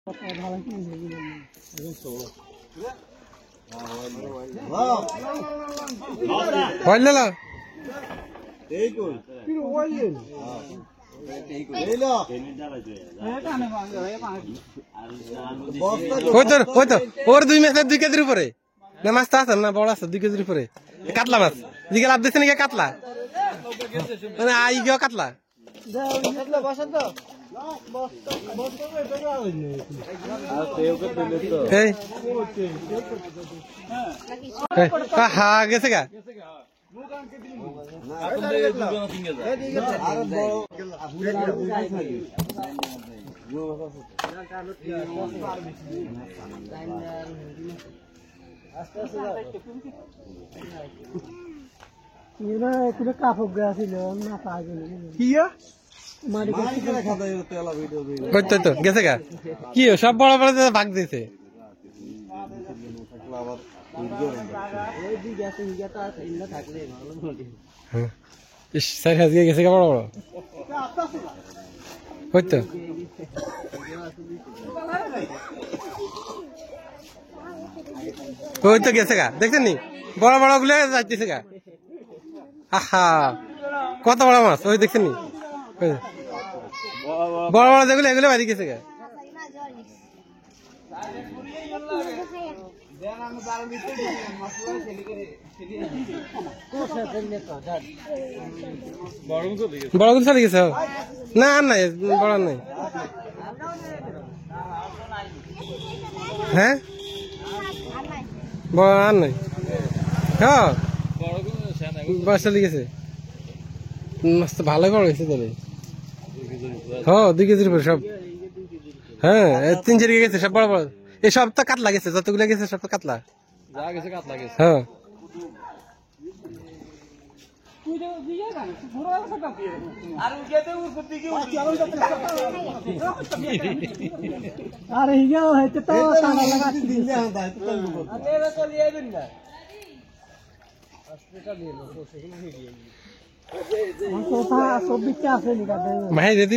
ওর 2 মাছ 2 কেজির উপরে না মাছটা আছে না বড় আছে 2 কেজির উপরে কাতলা মাছ দিকে লাভ দিচ্ছে নাকি কাতলা মানে আই গিয়ে কাতলা হা গেছে গা গেছে গা কি সব বড় বড় ভাগ দিয়েছে গেছে গা বড় বড় হইতো ওই তো গেছে গা দেখছেন নি বড় বড় গুলো যাইতেছে গা আহা কত বড় মাছ ওই দেখছেন নি বড় বড় যেগুলো এগুলো বাড়ি গেছে গা বড় গুলো চলে গেছে না আর নাই বড় নাই হ্যাঁ বড় আর নাই হ্যাঁ বয়স চলে গেছে মাছ তো ভালো বড় হয়েছে তাহলে হ্যাঁ 2 কেজির উপরে সব হ্যাঁ 3-4 কেজি গেছে সব বড় বড় এই সব তো কাতলা গেছে যতগুলো গেছে সব তো কাতলা হ্যাঁ ভাই রেডি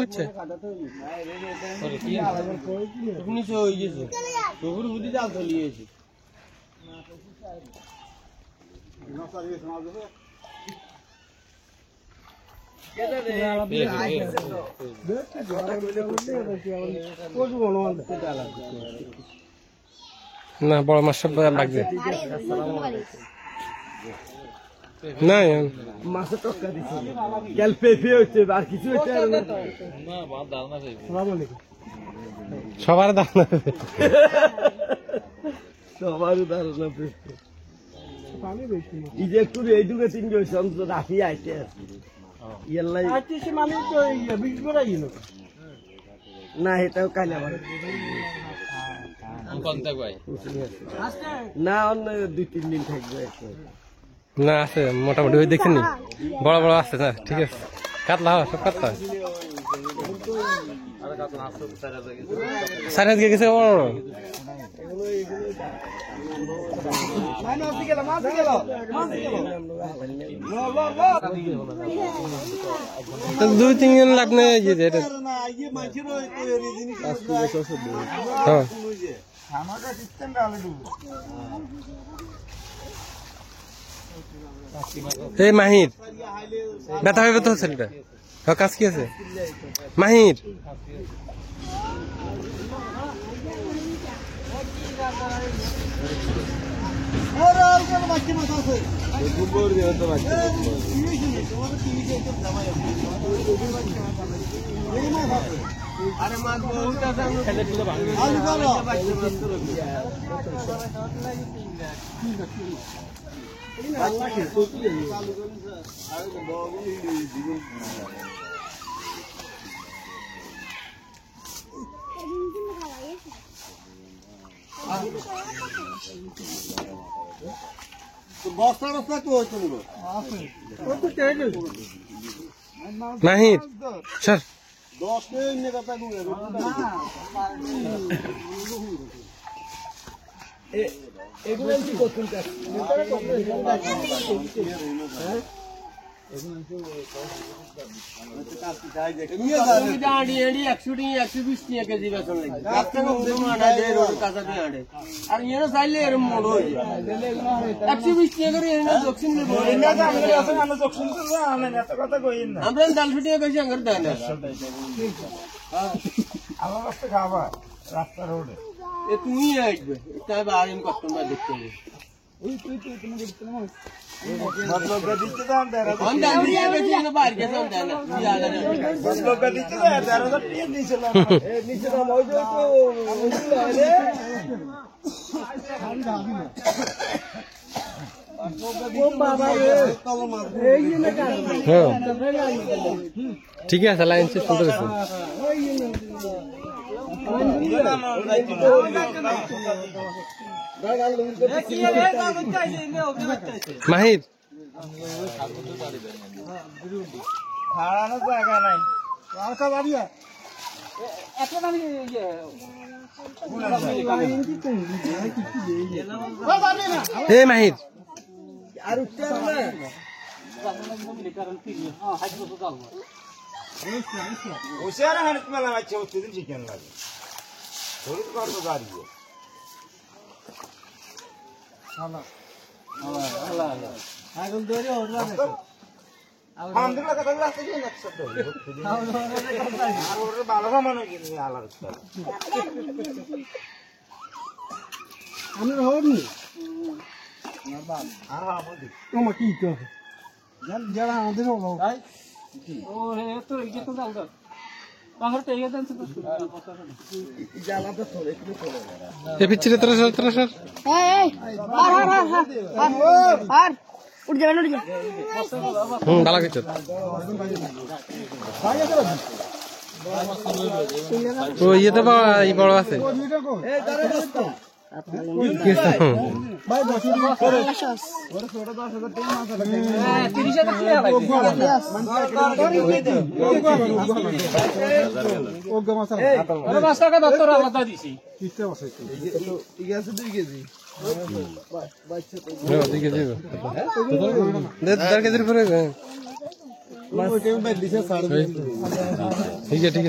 হচ্ছে না বড় মাছ সব লাগবে না মাছ টক্কা দিচ্ছে গেল পেপে হচ্ছে আর কিছু হচ্ছে সবার ধারণা সবার ধারণা এই যে একটু এইটুকু 3 হয়েছে অন্তত রাখি আইতে না এটাও কাল আবার না অন্য 2-3 দিন থাকবে না আছে মোটামুটি ওই দেখছেন নি বড় বড় আছে না ঠিক আছে কাতলা সব কাতলা সাড়ে হাত গেছে বড় বড় 2-3 জন লাগনে এটা এই মাহির ব্যথা হবে তো ছেলেটা কাজ কি আছে মাহির মাহির স্যার এগুলো কি করছেন আমরা ডাল ছুটিয়ে গেছি আঙ্গার দেয় না আমার রাস্তা খাবা রাস্তা রোডে তুমি আসবে তাই আয়োজন করতাম না দেখতে হবে मतलब का दिखते तो हम तेरा हम डाल दिए गए ना बाहर के सब देना याद है मतलब का दिखते तो है तेरा तो टीम नीचे ला नीचे तो मौजूद तो वो बाबा ये ना कर হ্যাঁ ঠিক আছে লাইন সে শুনতে পাচ্ছি মাহির খাড়ানো জায়গা নাই আরেকটা বাড়ি হে মাহির আর উঠতে হবে ওশারা হানিত মেলা আছে ওতে দিন চিকেন লাগে থোড়ি তো করতে দাঁড়িয়ে আগল ধরে ওরা আমাদের কথা রাস্তা দিয়ে যাচ্ছে তো আর ওর ভালো সামানো কিনে আলার আমরা হবনি আর আমাদের তোমা কি তো যারা আমাদের হলো ও হে তো এই তো দাও পাহাড় তো এই দেন তো জালা তো থোড়ে একটু থোড়ে এ পিছনে তোরা সর এই আর উঠ যাবেন ভালো কিছু ও ইয়ে তো এই বড় আছে ভাই বসে করে ওরে ছোট 10,000 টাকা মাছ লাগে 30,000 টাকা ভাই ও গমাসা আরে 5 টাকা দত্তর আলাদা দিছি কিতে বসে ঠিক আছে 2 কেজি দিকে যাবে 10 কেজির পরে ঠিক আছে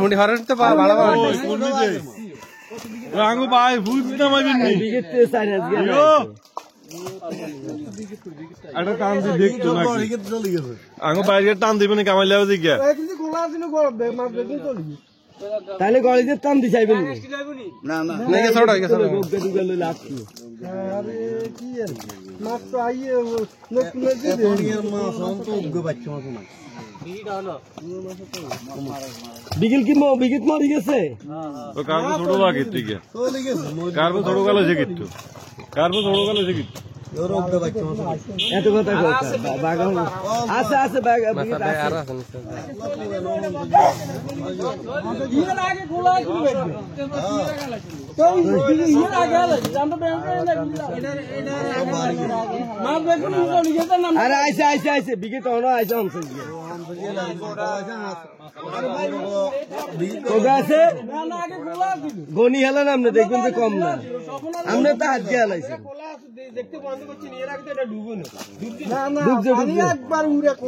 হুন্ডি হরেন তো ভালো আঙ্গু ভাই ভূত নামাইবেন নি একটা টান দিয়ে দেখতো নাকি আঙ্গু বাইরে টান দিবেন কামাই লেও দিকে তাহলে গড়িতে টান দি চাইবেন না না নাকি ছোট হয়ে গেছে আরে কি মাছ তো আইয়ে নতুন মাছ অন্ত উগ্গ বাচ্চা মাছ না বিগিল কি বিগিত মরি গেছে তো কারবো ছোট লাগে ঠিক আছে কারবো ছোট গেল সে কিন্তু কারবো ছোট গেল সে কিন্তু এত কথা বাগা আছে আছে বাগা আর আছে ইয়ে আগে খোলা দিবে তো ইয়ে আগে আমরা মা বেগুন নিজের নাম আরে আইছে বিগিত হলো আইছে অংশ গনি হেলেন আপনি দেখবেন যে কম না আপনি তো হাত দিয়ে হেলাইছেন দেখতে বন্ধ করছেন এর আগে তো এটা ডুবো না একবার উড়ে আসি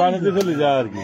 বানিয়ে চলে যায় আর কি